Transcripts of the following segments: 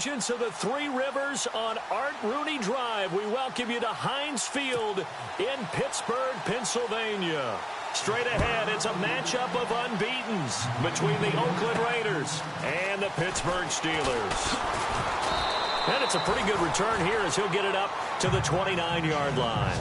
convergence of the Three Rivers on Art Rooney Drive. We welcome you to Heinz Field in Pittsburgh, Pennsylvania. Straight ahead, it's a matchup of unbeatens between the Oakland Raiders and the Pittsburgh Steelers. And it's a pretty good return here as he'll get it up to the 29-yard line.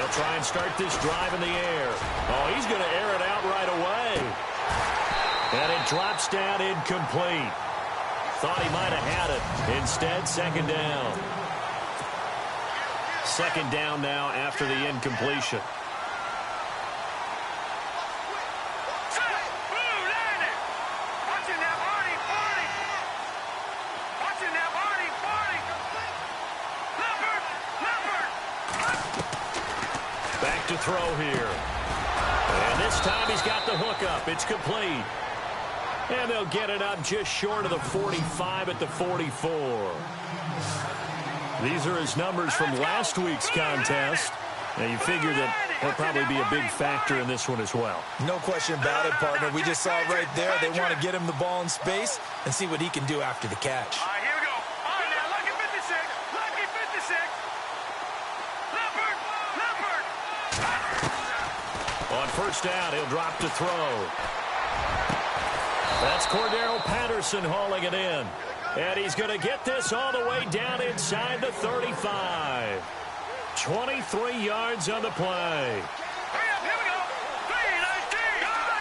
Try and start this drive in the air. Oh, he's going to air it out right away. And it drops down incomplete. Thought he might have had it. Instead, second down. Second down now after the incompletion. To throw here. And this time he's got the hook up. It's complete. And they'll get it up just short of the 45 at the 44. These are his numbers from last week's contest. Now you figure that he'll probably be a big factor in this one as well. No question about it, partner. We just saw it right there. They want to get him the ball in space and see what he can do after the catch. All right, here we go. All right, now, lucky 56. Lucky 56. On first down, he'll drop to throw. That's Cordero Patterson hauling it in. And he's going to get this all the way down inside the 35. 23 yards on the play. Hurry up, here we go. 3-19. Gone.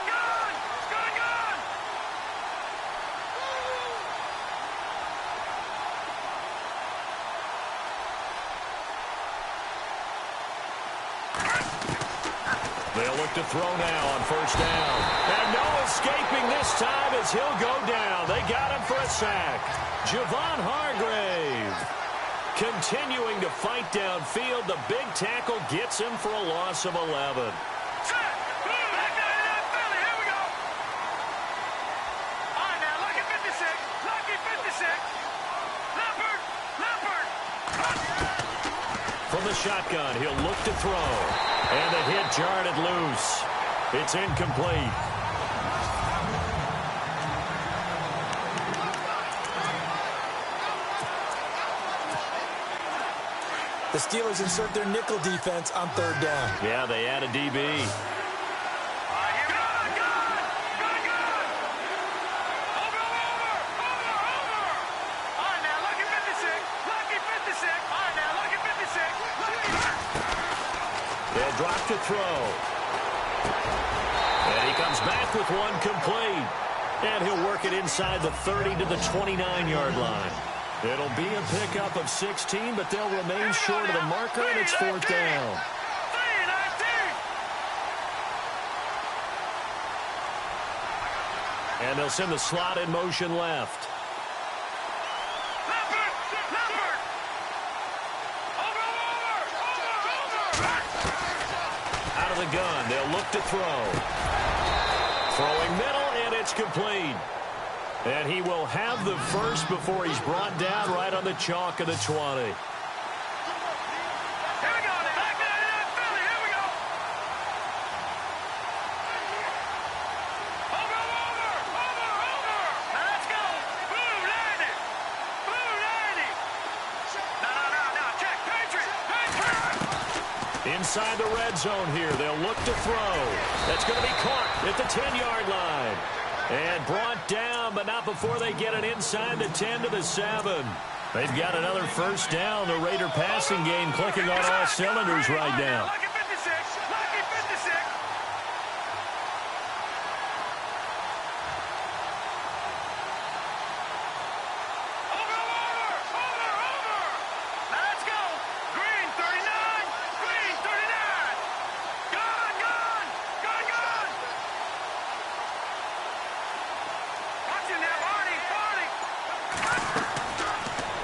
They'll look to throw now on first down. And no escaping this time as he'll go down. They got him for a sack. Javon Hargrave continuing to fight downfield. The big tackle gets him for a loss of 11. From the shotgun, he'll look to throw. And the hit jarred it loose. It's incomplete. The Steelers insert their nickel defense on third down. Yeah, they add a DB. They'll drop to throw. And he comes back with one complete. And he'll work it inside the 30 to the 29-yard line. It'll be a pickup of 16, but they'll remain short of the marker, and it's fourth down. And they'll send the slot in motion left. Out of the gun, they'll look to throw. Throwing middle, and it's complete. And he will have the first before he's brought down right on the chalk of the 20. Inside the red zone here, they'll look to throw. That's going to be caught at the 10-yard line. And brought down, but not before they get it inside the 10 to the 7. They've got another first down. The Raider passing game clicking on all cylinders right now.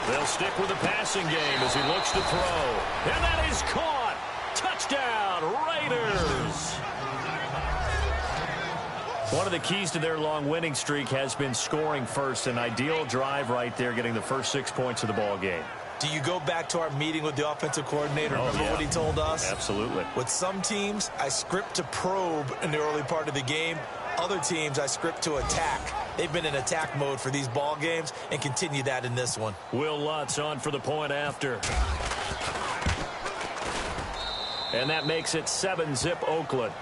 They'll stick with the passing game as he looks to throw. And that is caught. Touchdown, Raiders. One of the keys to their long winning streak has been scoring first. An ideal drive right there, getting the first 6 points of the ball game. Do you go back to our meeting with the offensive coordinator? Remember what he told us? Absolutely. With some teams, I script to probe in the early part of the game. Other teams, I script to attack. They've been in attack mode for these ball games and continue that in this one. Will Lutz on for the point after. And that makes it 7-zip Oakland.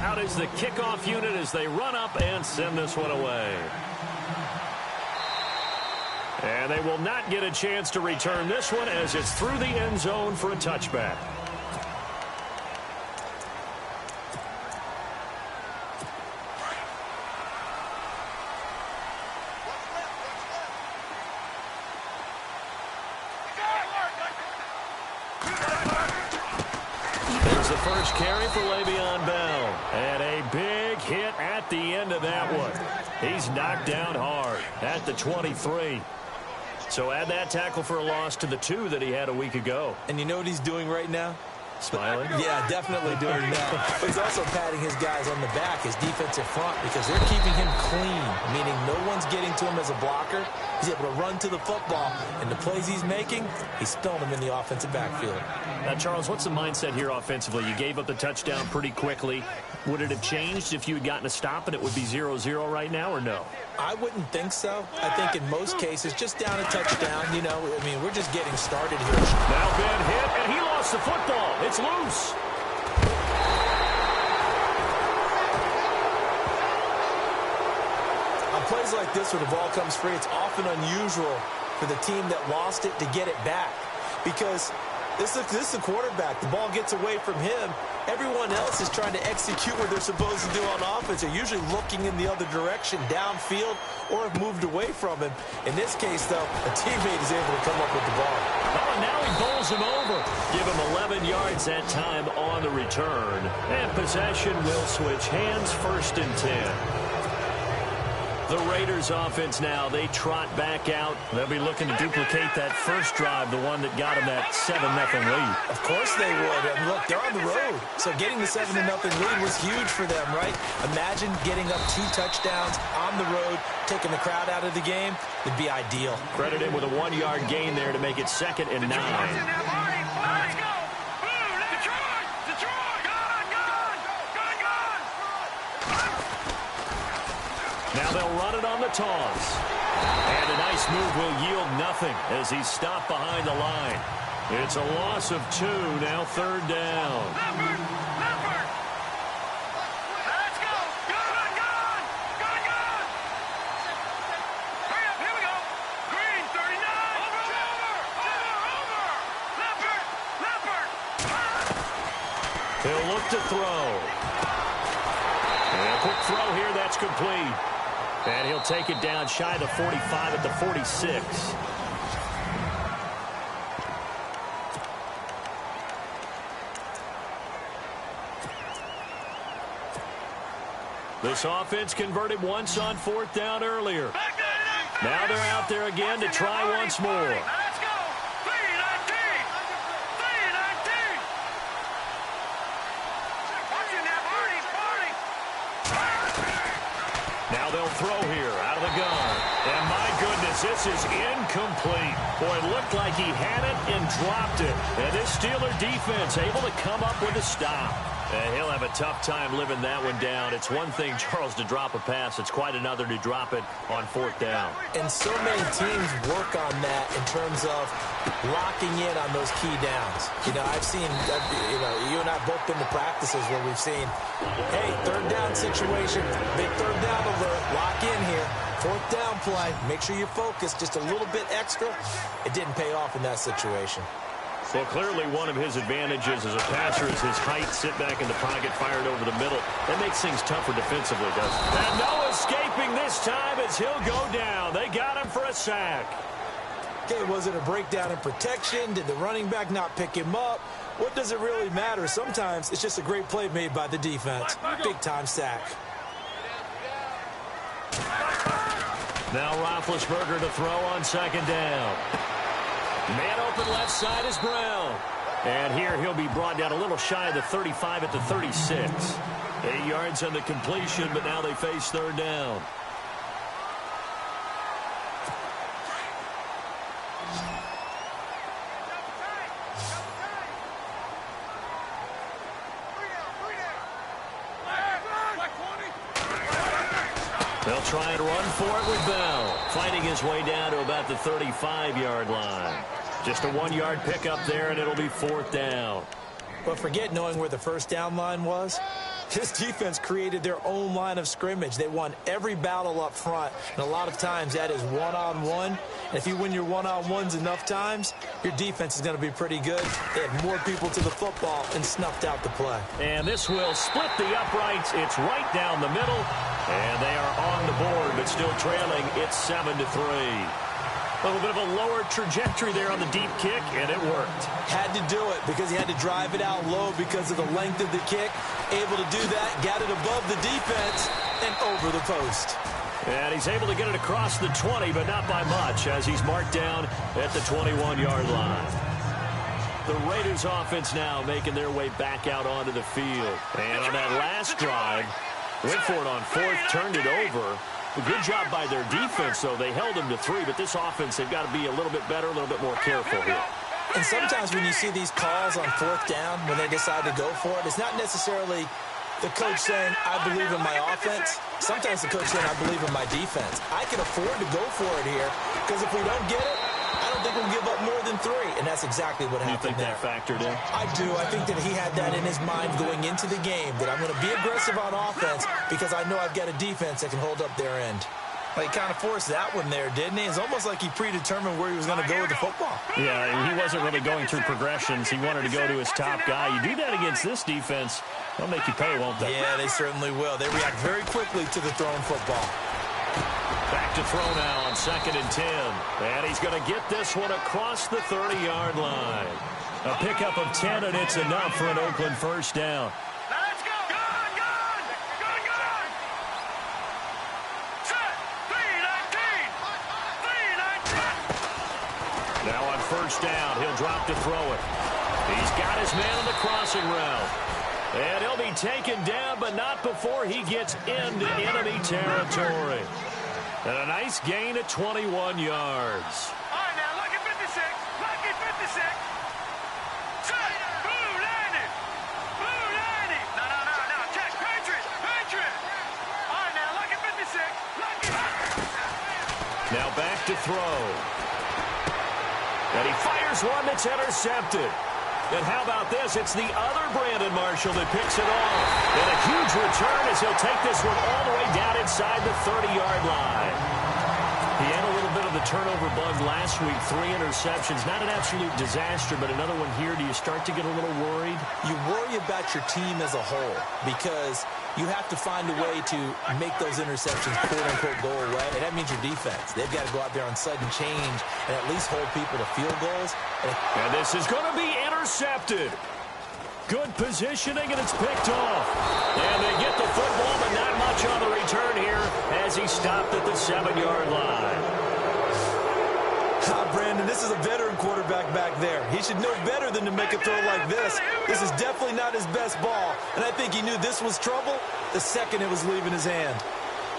Out is the kickoff unit as they run up and send this one away. And they will not get a chance to return this one as it's through the end zone for a touchback. There's the first carry for Le'Veon Bell. And a big hit at the end of that one. He's knocked down hard at the 23. So add that tackle for a loss to the 2 that he had a week ago. And you know what he's doing right now? Smiling? Yeah, definitely doing that. But he's also patting his guys on the back, his defensive front, because they're keeping him clean, meaning no one's getting to him as a blocker. He's able to run to the football, and the plays he's making, he's spilling them in the offensive backfield. Now, Charles, what's the mindset here offensively? You gave up the touchdown pretty quickly. Would it have changed if you had gotten a stop and it would be 0-0 right now, or no? I wouldn't think so. I think in most cases, just down a touchdown, you know, I mean, we're just getting started here. Now Ben hit, and he lost the football. It's loose. On plays like this where the ball comes free, it's often unusual for the team that lost it to get it back. Because this is a quarterback. The ball gets away from him. Everyone else is trying to execute what they're supposed to do on offense. They're usually looking in the other direction, downfield, or have moved away from him. In this case, though, a teammate is able to come up with the ball. Oh, and now he bowls him over. Give him 11 yards that time on the return. And possession will switch hands, 1st and 10. The Raiders offense now, they trot back out. They'll be looking to duplicate that first drive, the one that got them that 7-0 lead. Of course they would. And look, they're on the road. So getting the 7-0 lead was huge for them, right? Imagine getting up 2 touchdowns on the road, taking the crowd out of the game. It'd be ideal. Credit him with a 1-yard gain there to make it 2nd and 9. Let's go! Detroit! Detroit! Gone! Now they'll run it on the toss. And a nice move will yield nothing as he's stopped behind the line. It's a loss of 2, now 3rd down. Leopard! Let's go! Gone! Hurry up, here we go! Green, 39! Over! Leopard! He'll look to throw. And a quick throw here, that's complete. And he'll take it down shy of the 45 at the 46. This offense converted once on 4th down earlier. Now they're out there again to try once more. Let's go! 3-19! Watching that party! Now they'll throw here out of the gun. And my goodness, this is incomplete. Boy, it looked like he had it and dropped it. And this Steeler defense able to come up with a stop. And he'll have a tough time living that one down. It's one thing, Charles, to drop a pass. It's quite another to drop it on 4th down. And so many teams work on that in terms of locking in on those key downs. You know, I've seen, you and I have both been to practices where we've seen, hey, 3rd down situation, big 3rd down alert, lock in here. 4th down play, make sure you're focused just a little bit extra. It didn't pay off in that situation. Well, clearly one of his advantages as a passer is his height, sit back in the pocket, fired over the middle. That makes things tougher defensively, doesn't it? And no escaping this time as he'll go down. They got him for a sack. Okay, was it a breakdown in protection? Did the running back not pick him up? What does it really matter? Sometimes it's just a great play made by the defense. Big-time sack. Now Roethlisberger to throw on second down. Man open left side is Brown. And here he'll be brought down a little shy of the 35 at the 36. 8 yards on the completion, but now they face third down. They'll try and run for it with Bell, fighting his way down to about the 35-yard line. Just a 1-yard pickup there, and it'll be fourth down. But forget knowing where the first down line was. This defense created their own line of scrimmage. They won every battle up front, and a lot of times that is one-on-one. And if you win your one-on-ones enough times, your defense is going to be pretty good. They had more people to the football and snuffed out the play. And this will split the uprights. It's right down the middle, and they are on the board, but still trailing. It's 7-3. A little bit of a lower trajectory there on the deep kick, and it worked. Had to do it because he had to drive it out low because of the length of the kick. Able to do that, got it above the defense, and over the post. And he's able to get it across the 20, but not by much, as he's marked down at the 21-yard line. The Raiders offense now making their way back out onto the field. And on that last drive, went for it on fourth, turned it over. A good job by their defense, though. They held them to 3, but this offense, they've got to be a little bit better, a little bit more careful here. And sometimes when you see these calls on fourth down, when they decide to go for it, it's not necessarily the coach saying, I believe in my offense. Sometimes the coach saying, I believe in my defense. I can afford to go for it here, because if we don't get it, I don't think we'll give up more than 3, and that's exactly what happened there. You think that factored in? I do. I think that he had that in his mind going into the game, that I'm going to be aggressive on offense because I know I've got a defense that can hold up their end. Well, he kind of forced that one there, didn't he? It's almost like he predetermined where he was going to go with the football. Yeah, he wasn't really going through progressions. He wanted to go to his top guy. You do that against this defense, they'll make you pay, won't they? Yeah, they certainly will. They react very quickly to the thrown football. Back to throw now on 2nd and 10. And he's going to get this one across the 30-yard line. A pickup of 10, and it's enough for an Oakland first down. Now let's go. Good. Set. 3-19. Now on first down, he'll drop to throw it. He's got his man on the crossing route. And he'll be taken down, but not before he gets into enemy territory. And a nice gain of 21 yards. All right, now, lucky 56. Lucky 56. Set. Blue landed. No. Check. Patriot. All right, now, lucky 56. Lucky. Now back to throw. And he fires one that's intercepted. And how about this? It's the other Brandon Marshall that picks it off. And a huge return as he'll take this one all the way down inside the 30-yard line. He had a little bit of the turnover bug last week. 3 interceptions. Not an absolute disaster, but another one here. Do you start to get a little worried? You worry about your team as a whole because you have to find a way to make those interceptions, quote-unquote, go away. And that means your defense. They've got to go out there on sudden change and at least hold people to field goals. And this is going to be intercepted. Good positioning, and it's picked off. And they get the football, but not much on the return here as he stopped at the 7-yard line. Brandon, this is a veteran quarterback back there. He should know better than to make a throw like this. This is definitely not his best ball, and I think he knew this was trouble the second it was leaving his hand.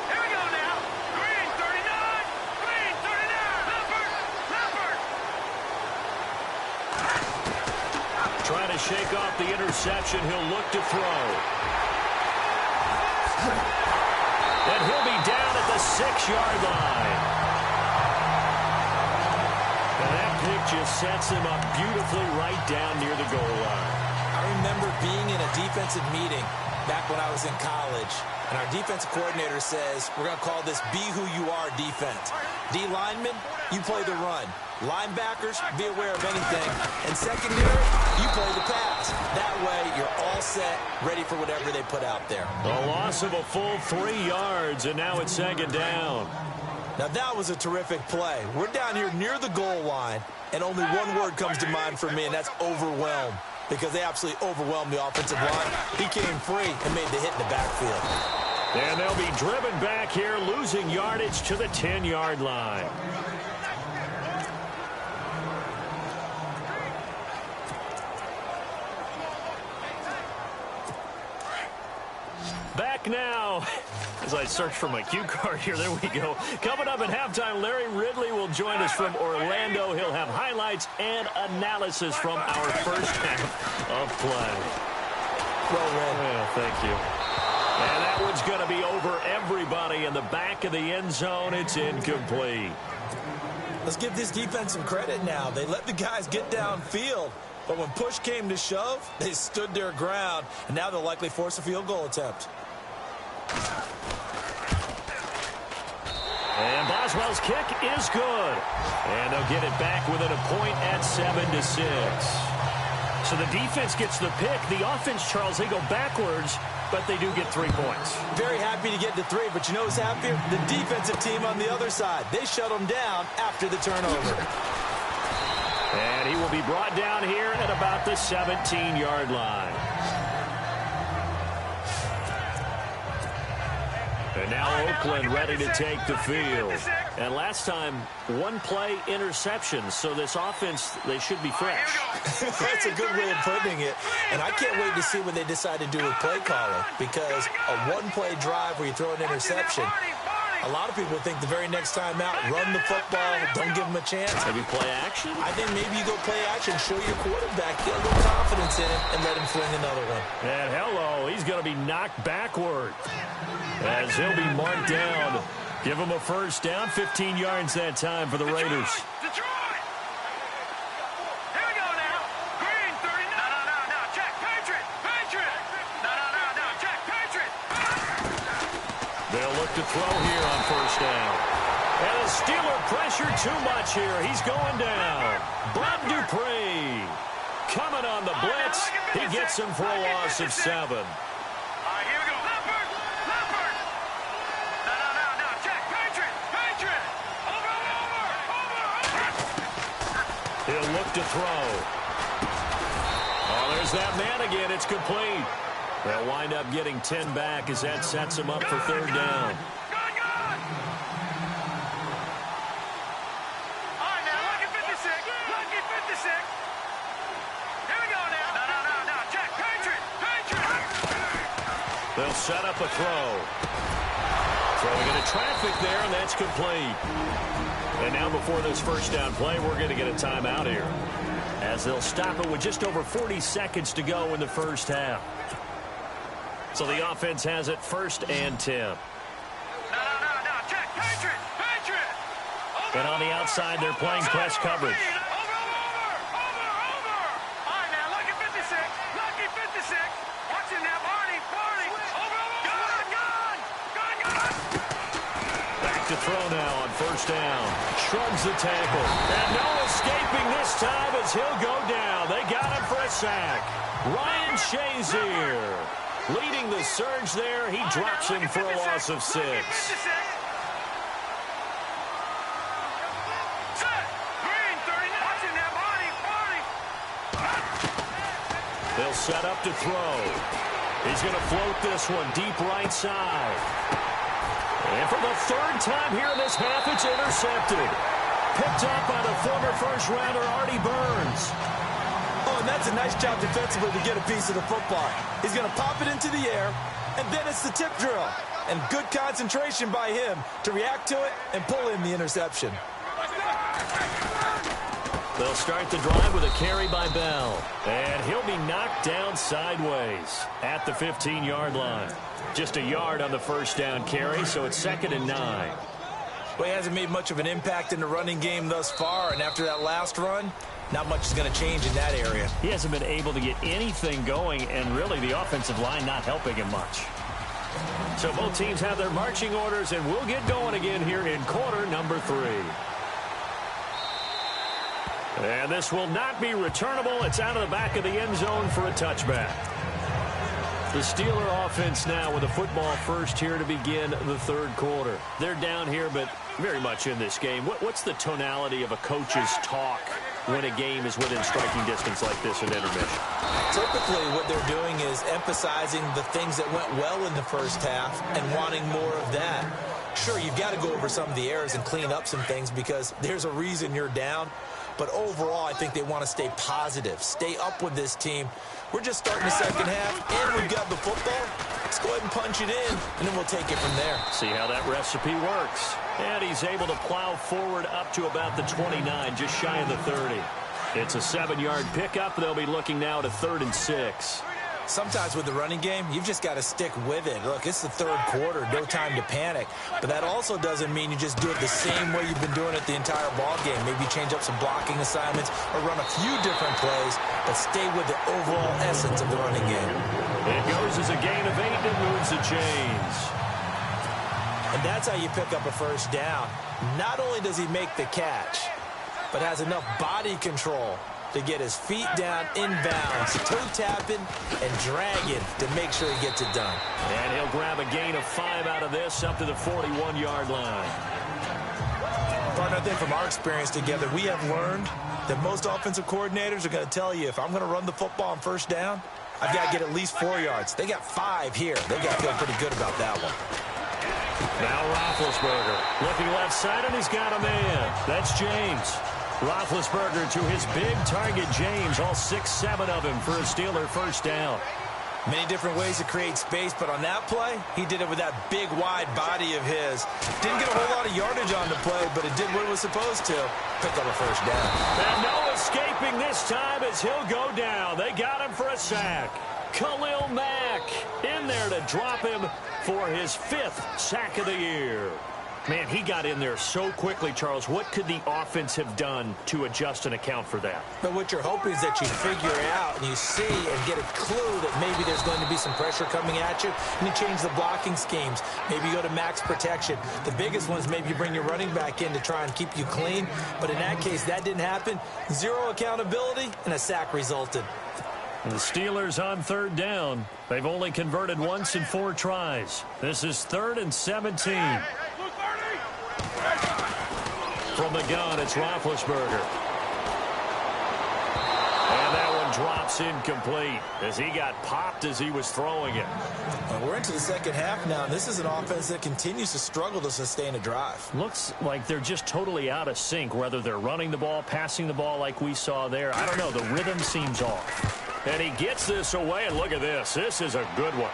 Here we go now. Green 39. Trying to shake off the interception. He'll look to throw. And he'll be down at the 6-yard line. And that pick just sets him up beautifully right down near the goal line. I remember being in a defensive meeting back when I was in college, and our defensive coordinator says, we're going to call this Be Who You Are defense. D linemen, you play the run. Linebackers, be aware of anything. And secondary, you play the pass. That way, you're all set, ready for whatever they put out there. A loss of a full 3 yards, and now it's 2nd down. Now, that was a terrific play. We're down here near the goal line, and only one word comes to mind for me, and that's overwhelmed, because they absolutely overwhelmed the offensive line. He came free and made the hit in the backfield. And they'll be driven back here, losing yardage to the 10-yard line. Back now. As I search for my cue card here, there we go. Coming up at halftime, Larry Ridley will join us from Orlando. He'll have highlights and analysis from our first half of play. Well read. Yeah, thank you. And that one's going to be over everybody in the back of the end zone. It's incomplete. Let's give this defense some credit now. They let the guys get downfield, but when push came to shove, they stood their ground, and now they'll likely force a field goal attempt. And Boswell's kick is good. And they'll get it back within a point at 7-6. So the defense gets the pick. The offense, Charles, they go backwards, but they do get 3 points. Very happy to get to 3, but you know who's happier? The defensive team on the other side. They shut them down after the turnover. And he will be brought down here at about the 17-yard line. And now Oakland ready to take the field. And last time, one play interception. So this offense, they should be fresh. That's a good way of putting it. And I can't wait to see what they decide to do with play calling. Because a one-play drive where you throw an interception, a lot of people think the very next time out, run the football, don't give them a chance. Maybe play action? I think maybe you go play action, show your quarterback, get a little confidence in him, and let him fling another one. And hello, he's going to be knocked backward as he'll be marked down. Give him a first down, 15 yards that time for the Raiders. Detroit! Here we go now. Green, 30. No. Check. Patriot. No. Check. Patriot. They'll look to throw here on first down. And a Steeler pressure too much here. He's going down. Bob Dupree coming on the blitz. He gets him for a loss of 7. He'll look to throw. Oh, there's that man again. It's complete. They'll wind up getting 10 back as that sets him up for third down. Good. All right, now, lucky 56. Here we go now. No. Check. Patriot. They'll set up a throw. Throwing into traffic there, and that's complete. And now before this first down play, we're going to get a timeout here, as they'll stop it with just over 40 seconds to go in the first half. So the offense has it 1st and 10. No. Check. Patriot. And on the outside, they're playing press coverage. Over. All right, now, lucky 56. Watch it now, Barney. Over. Gun. Back to throw now on first down. Shrugs the tackle. And no escaping this time as he'll go down. They got him for a sack. Ryan Shazier leading the surge there. He drops him for a loss of 6. They'll set up to throw. He's going to float this one deep right side. And for the third time here in this half, it's intercepted. Picked up by the former first-rounder Artie Burns. Oh, and that's a nice job defensively to get a piece of the football. He's going to pop it into the air, and then it's the tip drill. And good concentration by him to react to it and pull in the interception. They'll start the drive with a carry by Bell. And he'll be knocked down sideways at the 15-yard line. Just a yard on the first down carry, so it's 2nd and 9. Well, he hasn't made much of an impact in the running game thus far, and after that last run, not much is going to change in that area. He hasn't been able to get anything going, and really the offensive line not helping him much. So both teams have their marching orders, and we'll get going again here in quarter number 3. And this will not be returnable. It's out of the back of the end zone for a touchback. The Steeler offense now with a football first here to begin the third quarter. They're down here, but very much in this game. What's the tonality of a coach's talk when a game is within striking distance like this in intermission? Typically, what they're doing is emphasizing the things that went well in the first half and wanting more of that. Sure, you've got to go over some of the errors and clean up some things because there's a reason you're down. But overall, I think they want to stay positive, stay up with this team. We're just starting the second half, and we've got the football. Let's go ahead and punch it in, and then we'll take it from there. See how that recipe works. And he's able to plow forward up to about the 29, just shy of the 30. It's a 7-yard pickup. They'll be looking now to 3rd and 6. Sometimes with the running game, you've just got to stick with it. Look, it's the third quarter, no time to panic. But that also doesn't mean you just do it the same way you've been doing it the entire ball game. Maybe change up some blocking assignments or run a few different plays, but stay with the overall essence of the running game. It goes as a gain of 8 and moves the chains. And that's how you pick up a first down. Not only does he make the catch, but has enough body control to get his feet down inbounds, toe tapping and dragging to make sure he gets it done. And he'll grab a gain of 5 out of this up to the 41-yard line. Partner, I think from our experience together, we have learned that most offensive coordinators are going to tell you, if I'm going to run the football on first down, I've got to get at least 4 yards. They got 5 here. They got to feel pretty good about that one. Now Roethlisberger looking left side, and he's got a man. That's James. Roethlisberger to his big target, James, all 6-7 of him for a Steeler first down. Many different ways to create space, but on that play, he did it with that big, wide body of his. Didn't get a whole lot of yardage on the play, but it did what it was supposed to. Pick up a first down. And no escaping this time as he'll go down. They got him for a sack. Khalil Mack in there to drop him for his 5th sack of the year. Man, he got in there so quickly, Charles. What could the offense have done to adjust and account for that? But what you're hoping is that you figure out and you see and get a clue that maybe there's going to be some pressure coming at you, and you change the blocking schemes. Maybe you go to max protection. The biggest one is maybe you bring your running back in to try and keep you clean. But in that case, that didn't happen. 0 accountability, and a sack resulted. The Steelers on 3rd down. They've only converted once in 4 tries. This is 3rd and 17. From the gun, it's Roethlisberger. And that one drops incomplete as he got popped as he was throwing it. We're into the second half now. This is an offense that continues to struggle to sustain a drive. Looks like they're just totally out of sync, whether they're running the ball, passing the ball like we saw there. I don't know. The rhythm seems off. And he gets this away, and look at this. This is a good one.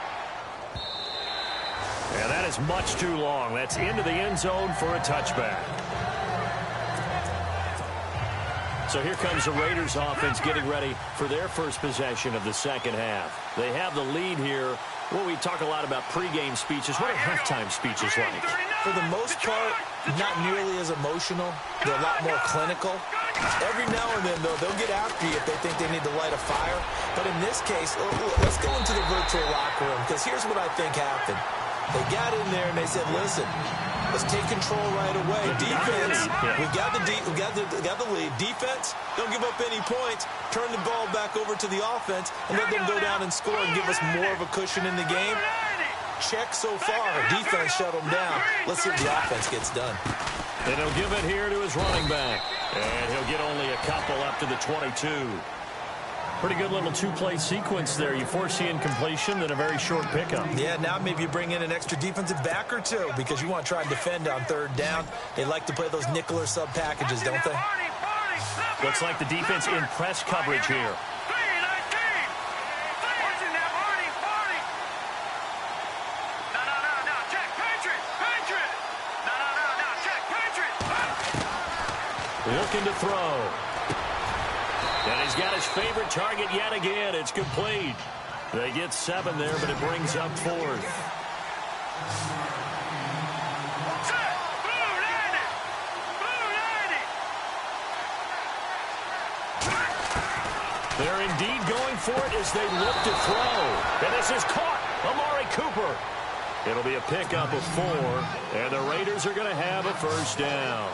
And that is much too long. That's into the end zone for a touchback. So here comes the Raiders offense getting ready for their first possession of the second half. They have the lead here. Well, we talk a lot about pregame speeches. What are halftime speeches like? For the most part, not nearly as emotional. They're a lot more clinical. Every now and then, though, they'll get after you if they think they need to light a fire. But in this case, let's go into the virtual locker room, because here's what I think happened. They got in there and they said, listen, let's take control right away. Defense, we got the lead. Defense, don't give up any points. Turn the ball back over to the offense and let them go down and score and give us more of a cushion in the game. Check so far. Defense shut them down. Let's see if the offense gets done. And he'll give it here to his running back. And he'll get only a couple up to the 22. Pretty good little 2-play sequence there. You foresee incompletion, then a very short pickup. Yeah, now maybe you bring in an extra defensive back or two because you want to try and defend on 3rd down. They like to play those nickel or sub packages, don't they? Looks like the defense in press coverage here. Looking to throw. And he's got his favorite target yet again. It's complete. They get 7 there, but it brings up 4th. They're indeed going for it as they look to throw. And this is caught. Amari Cooper. It'll be a pickup of 4, and the Raiders are going to have a first down.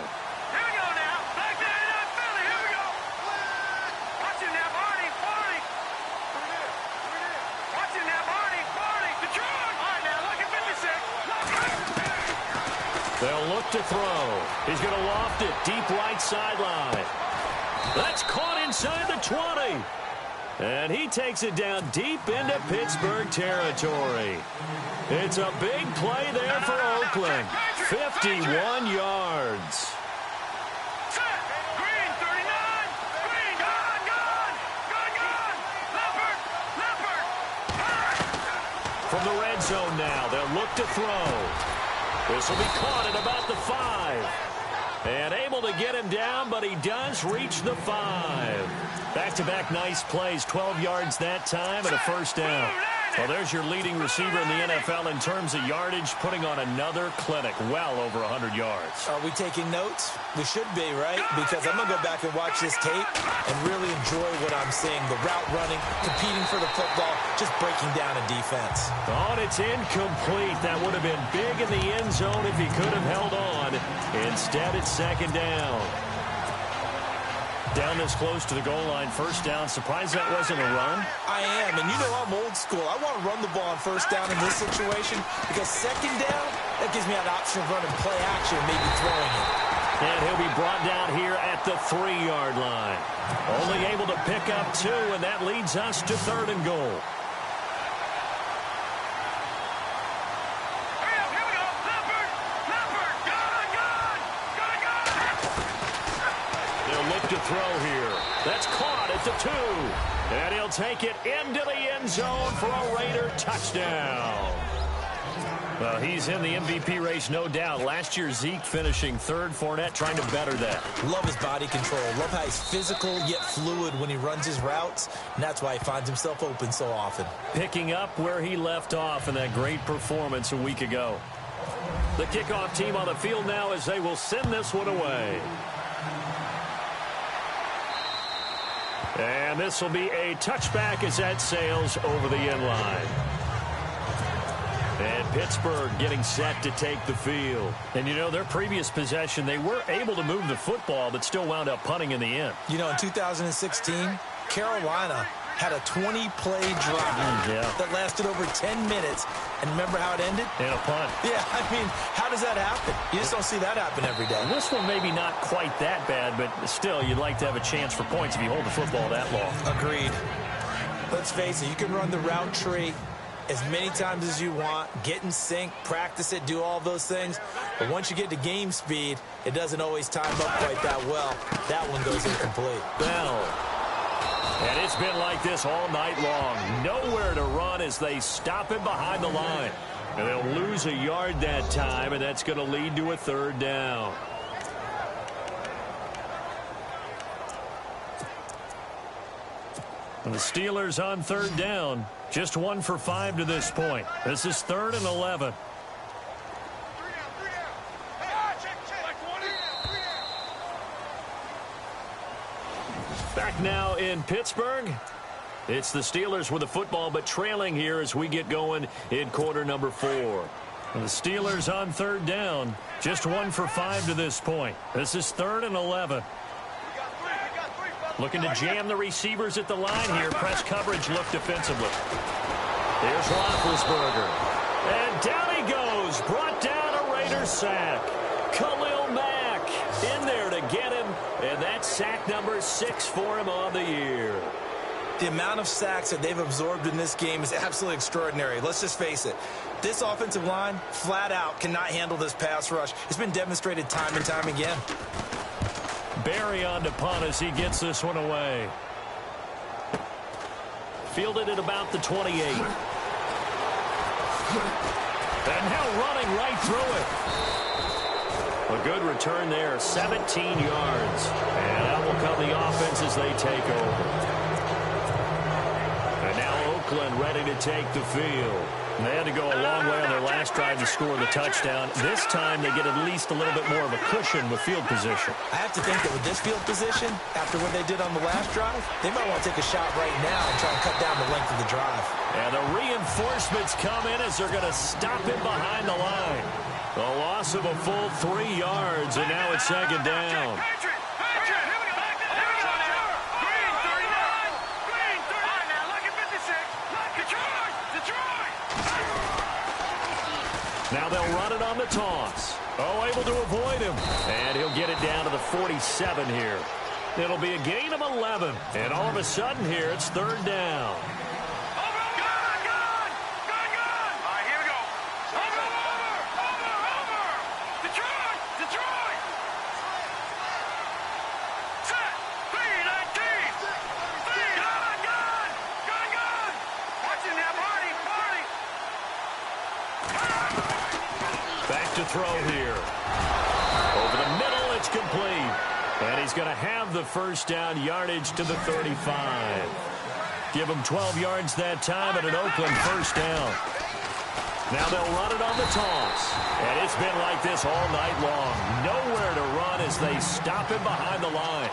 They'll look to throw. He's going to loft it deep right sideline. That's caught inside the 20. And he takes it down deep into Pittsburgh territory. It's a big play there for Oakland. 51 yards. Green, 39. Green, gone. Leopard. From the red zone now, they'll look to throw. This will be caught at about the 5. And able to get him down, but he does reach the 5. Back-to-back nice plays, 12 yards that time and a first down. Well, there's your leading receiver in the NFL in terms of yardage, putting on another clinic, well over 100 yards. Are we taking notes? We should be, right? Because I'm going to go back and watch this tape and really enjoy what I'm seeing. The route running, competing for the football, just breaking down a defense. Oh, and it's incomplete. That would have been big in the end zone if he could have held on. Instead, it's second down. Down this close to the goal line, first down. Surprised that wasn't a run? I am, and you know I'm old school. I want to run the ball on first down in this situation because second down, that gives me an option of running play action and maybe throwing it. And he'll be brought down here at the 3-yard line. Only able to pick up 2, and that leads us to 3rd and goal. To throw here. That's caught at the 2. And he'll take it into the end zone for a Raider touchdown. Well, he's in the MVP race, no doubt. Last year, Zeke finishing 3rd. Fournette trying to better that. Love his body control. Love how he's physical yet fluid when he runs his routes. And that's why he finds himself open so often. Picking up where he left off in that great performance a week ago. The kickoff team on the field now as they will send this one away. And this will be a touchback as that sails over the end line. And Pittsburgh getting set to take the field. And, you know, their previous possession, they were able to move the football, but still wound up punting in the end. You know, in 2016, Carolina had a 20-play drive that lasted over 10 minutes. And remember how it ended? And a punt. Yeah, I mean, how does that happen? You just don't see that happen every day. And this one maybe not quite that bad, but still, you'd like to have a chance for points if you hold the football that long. Agreed. Let's face it, you can run the route tree as many times as you want, get in sync, practice it, do all those things. But once you get to game speed, it doesn't always time up quite that well. That one goes incomplete. Bell. And it's been like this all night long. Nowhere to run as they stop it behind the line. And they'll lose a yard that time, and that's going to lead to a 3rd down. And the Steelers on 3rd down. Just 1 for 5 to this point. This is 3rd and 11. Back now in Pittsburgh. It's the Steelers with the football, but trailing here as we get going in quarter number 4. And the Steelers on 3rd down. Just 1 for 5 to this point. This is 3rd and 11. Looking to jam the receivers at the line here. Press coverage look defensively. There's Roethlisberger. And down he goes. Brought down a Raiders sack. Khalil Mack in there to get him. And that's sack number 6 for him on the year. The amount of sacks that they've absorbed in this game is absolutely extraordinary. Let's just face it. This offensive line, flat out, cannot handle this pass rush. It's been demonstrated time and time again. Barry on to punt as he gets this one away. Fielded at about the 28. And now running right through it. A good return there, 17 yards. And out will come the offense as they take over. And now Oakland ready to take the field. And they had to go a long way on their last drive to score the touchdown. This time they get at least a little bit more of a cushion with field position. I have to think that with this field position, after what they did on the last drive, they might want to take a shot right now and try and cut down the length of the drive. And the reinforcements come in as they're going to stop him behind the line. A loss of a full 3 yards, and now it's second down. Now they'll run it on the toss. Oh, able to avoid him. And he'll get it down to the 47 here. It'll be a gain of 11. And all of a sudden here, it's third down. To throw here. Over the middle, it's complete. And he's going to have the first down yardage to the 35. Give him 12 yards that time at an Oakland first down. Now they'll run it on the toss. And it's been like this all night long. Nowhere to run as they stop him behind the line.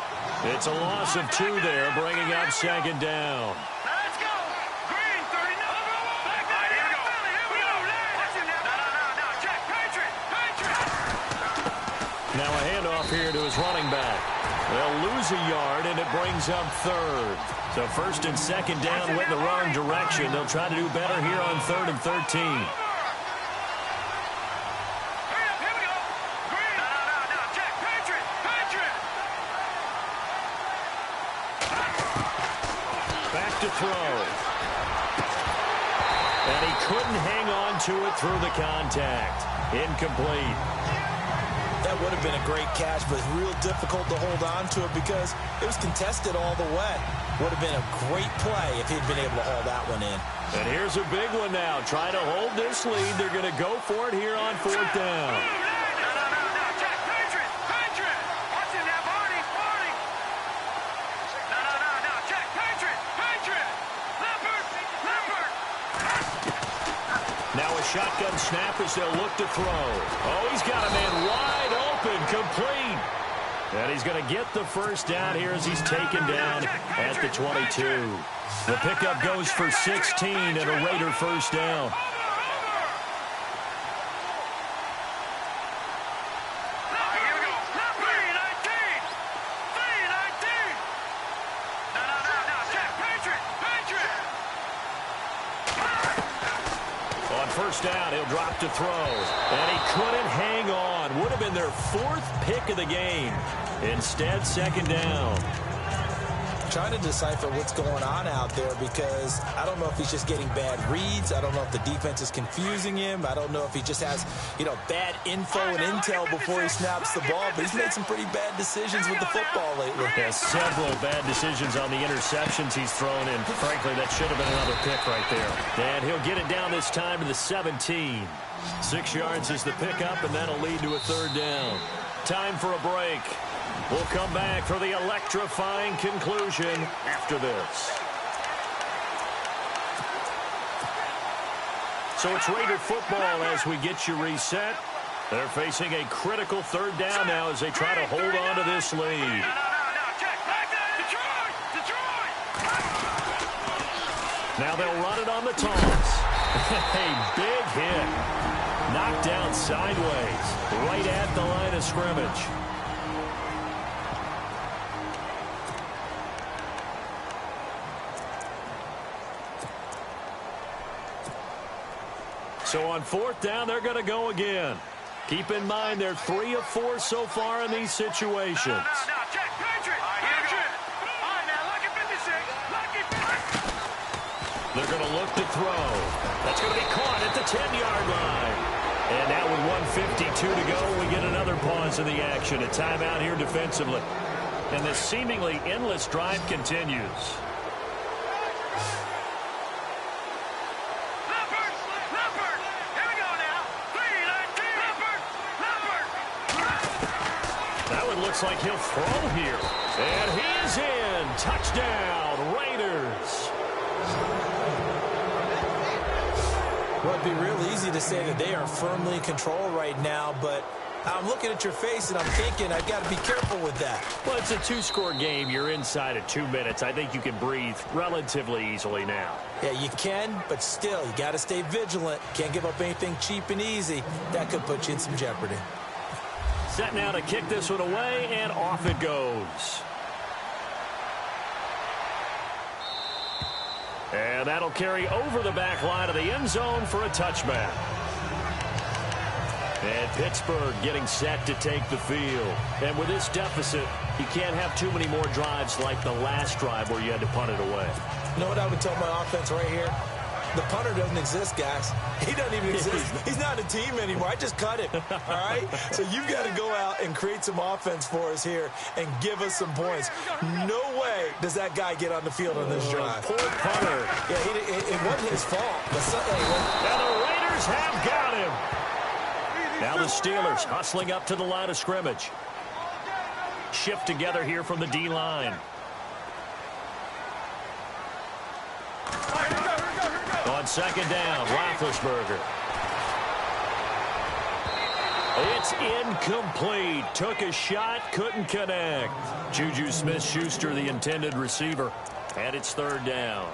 It's a loss of 2 there, bringing up second down. Now a handoff here to his running back. They'll lose a yard, and it brings up third. So first and second down went the wrong direction. They'll try to do better here on 3rd and 13. Back to throw. And he couldn't hang on to it through the contact. Incomplete. That would have been a great catch, but real difficult to hold on to it because it was contested all the way. Would have been a great play if he'd been able to haul that one in. And here's a big one now. Trying to hold this lead. They're going to go for it here on 4th down. Now a shotgun snap as they'll look to throw. Oh, he's got a man wide open, complete. And he's going to get the first down here as he's taken down at the 22. The pickup goes for 16 and a Raider first down. First down, he'll drop to throw. And he couldn't hang on. Would have been their 4th pick of the game. Instead, second down. Trying to decipher what's going on out there because I don't know if he's just getting bad reads. I don't know if the defense is confusing him. I don't know if he just has, bad info and intel before he snaps the ball. But he's made some pretty bad decisions with the football lately. Has several bad decisions on the interceptions he's thrown in. Frankly, that should have been another pick right there. And he'll get it down this time to the 17. 6 yards is the pickup, and that'll lead to a third down. Time for a break. We'll come back for the electrifying conclusion after this. So it's Raider football as we get you reset. They're facing a critical third down now as they try to hold on to this lead. Now they'll run it on the toss. A big hit. Knocked down sideways, right at the line of scrimmage. So on 4th down, they're going to go again. Keep in mind, they're 3 of 4 so far in these situations. They're going to look to throw. That's going to be caught at the 10-yard line. And now with 1:52 to go, we get another pause in the action. A timeout here defensively. And this seemingly endless drive continues. Looks like he'll throw here. And he is in. Touchdown, Raiders. Well, it'd be real easy to say that they are firmly in control right now, but I'm looking at your face and I'm thinking I've got to be careful with that. Well, it's a 2-score game. You're inside of 2 minutes. I think you can breathe relatively easily now. Yeah, you can, but still, you got to stay vigilant. Can't give up anything cheap and easy. That could put you in some jeopardy. Set now to kick this one away, and off it goes. And that'll carry over the back line of the end zone for a touchback. And Pittsburgh getting set to take the field. And with this deficit, you can't have too many more drives like the last drive where you had to punt it away. You know what I would tell my offense right here? The punter doesn't exist, guys. He doesn't even exist. He's not a team anymore. I just cut him, all right? So you've got to go out and create some offense for us here and give us some points. No way does that guy get on the field on this drive. Poor punter. Yeah, it wasn't his fault. Now the Raiders have got him. Now the Steelers hustling up to the line of scrimmage. Shift together here from the D-line. On second down, Roethlisberger. It's incomplete. Took a shot, couldn't connect. Juju Smith-Schuster, the intended receiver. And it's third down.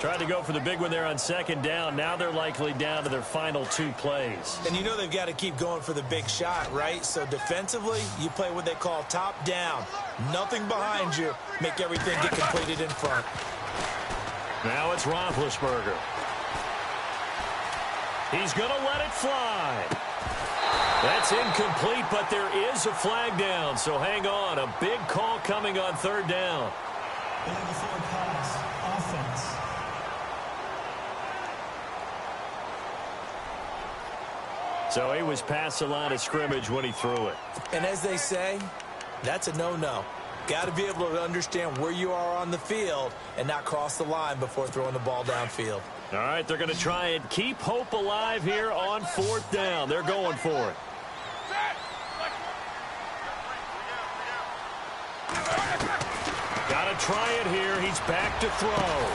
Tried to go for the big one there on second down. Now they're likely down to their final 2 plays. And you know they've got to keep going for the big shot, right? So defensively, you play what they call top down. Nothing behind you. Make everything get completed in front. Now it's Roethlisberger. He's going to let it fly. That's incomplete, but there is a flag down. So hang on. A big call coming on third down. Before pass, offense. So he was past the line of scrimmage when he threw it. And as they say, that's a no-no. Got to be able to understand where you are on the field and not cross the line before throwing the ball downfield. All right, they're going to try and keep hope alive here on fourth down. They're going for it. Got to try it here. He's back to throw.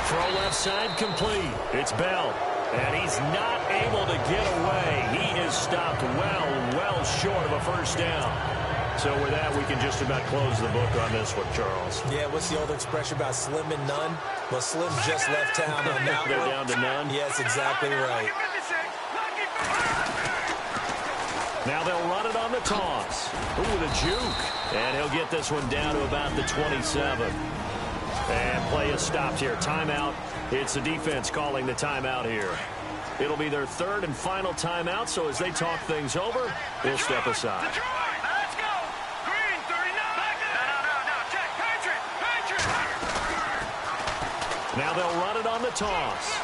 Throw left side complete. It's Bell. And he's not able to get away. He is stopped well short of a first down. So with that, we can just about close the book on this one, Charles. Yeah, what's the old expression about slim and none? Well, Slim just left town on that They're one. down to none? Yes, exactly right. Now they'll run it on the toss. Ooh, the juke. And he'll get this one down to about the 27. And play is stopped here. Timeout. It's the defense calling the timeout here. It'll be their third and final timeout, so as they talk things over, they'll step aside. Let's go. Green, 39. No. Check. Patriot. Now they'll run it on the toss.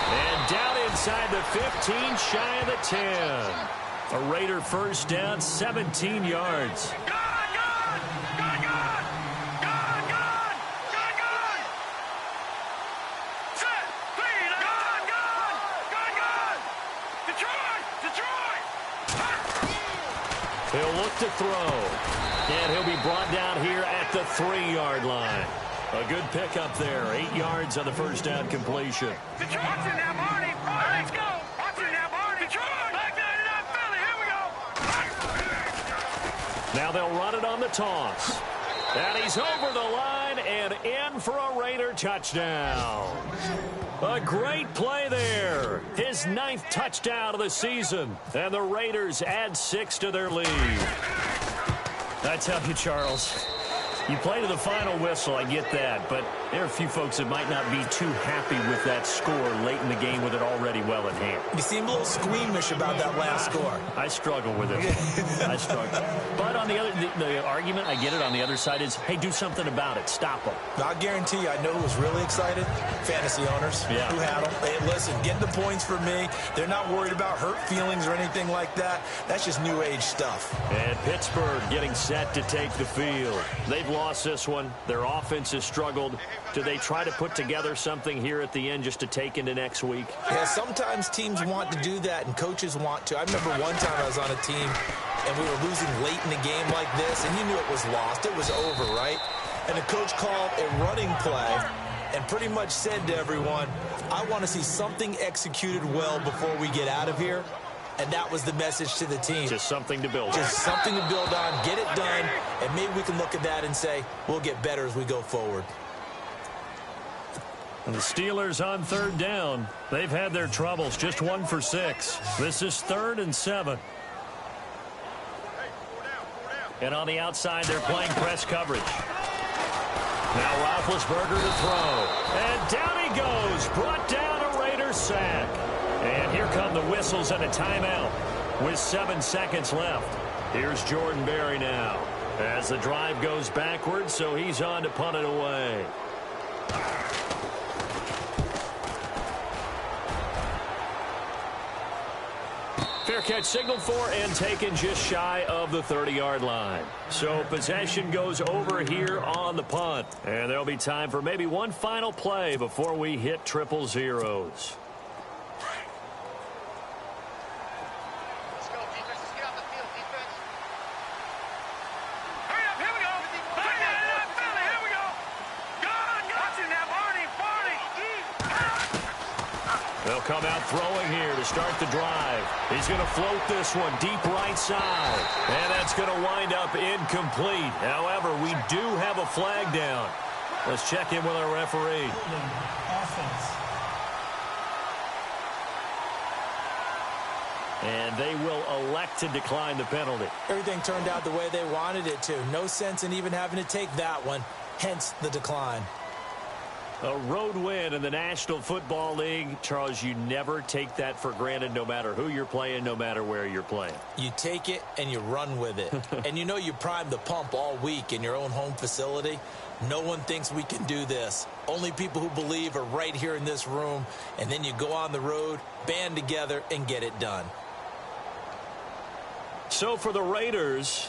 And down inside the 15, shy of the 10. A Raider first down, 17 yards. He'll look to throw. And he'll be brought down here at the 3-yard line. A good pickup there. 8 yards on the first down completion. Watch it now, Barney. Let's go. Watch it now, Barney. Detroit. Back 99 Philly. Here we go. Now they'll run it on the toss. And he's over the line and in for a Raider touchdown. A great play there. His 9th touchdown of the season. And the Raiders add 6 to their lead. I tell you, Charles, you play to the final whistle, I get that, but there are a few folks that might not be too happy with that score late in the game with it already well in hand. You seem a little squeamish about that last score. I struggle with it. I struggle. But on the argument, I get it, on the other side is, hey, do something about it. Stop them. I guarantee you, I know who was really excited. Fantasy owners who had them. Hey, listen, get the points for me. They're not worried about hurt feelings or anything like that. That's just new age stuff. And Pittsburgh getting set to take the field. They've lost this one. Their offense has struggled. Do they try to put together something here at the end just to take into next week? Yeah, sometimes teams want to do that and coaches want to. I remember one time I was on a team and we were losing late in the game like this, and you knew it was lost. It was over, right? And the coach called a running play and pretty much said to everyone, I want to see something executed well before we get out of here. And that was the message to the team. Just something to build on. Just something to build on, get it done, and maybe we can look at that and say, we'll get better as we go forward. And the Steelers on third down. They've had their troubles, just 1 for 6. This is 3rd and 7. And on the outside, they're playing press coverage. Now Roethlisberger to throw. And down he goes. Brought down a Raider sack. And here come the whistles and a timeout with 7 seconds left. Here's Jordan Berry now as the drive goes backwards, so he's on to punt it away. Fair catch signaled for and taken just shy of the 30-yard line. So possession goes over here on the punt. And there'll be time for maybe one final play before we hit triple zeros. Let's go, defense. Let's get off the field, defense. Hurry up, here we go. Here we go. Got you now, Barney. They'll come out throwing here to start the drive. He's going to float this one deep right side. And that's going to wind up incomplete. However, we do have a flag down. Let's check in with our referee. Offense. And they will elect to decline the penalty. Everything turned out the way they wanted it to. No sense in even having to take that one, hence the decline. A road win in the National Football League. Charles, you never take that for granted no matter who you're playing, no matter where you're playing. You take it and you run with it. And you know you primed the pump all week in your own home facility. No one thinks we can do this. Only people who believe are right here in this room. And then you go on the road, band together, and get it done. So for the Raiders,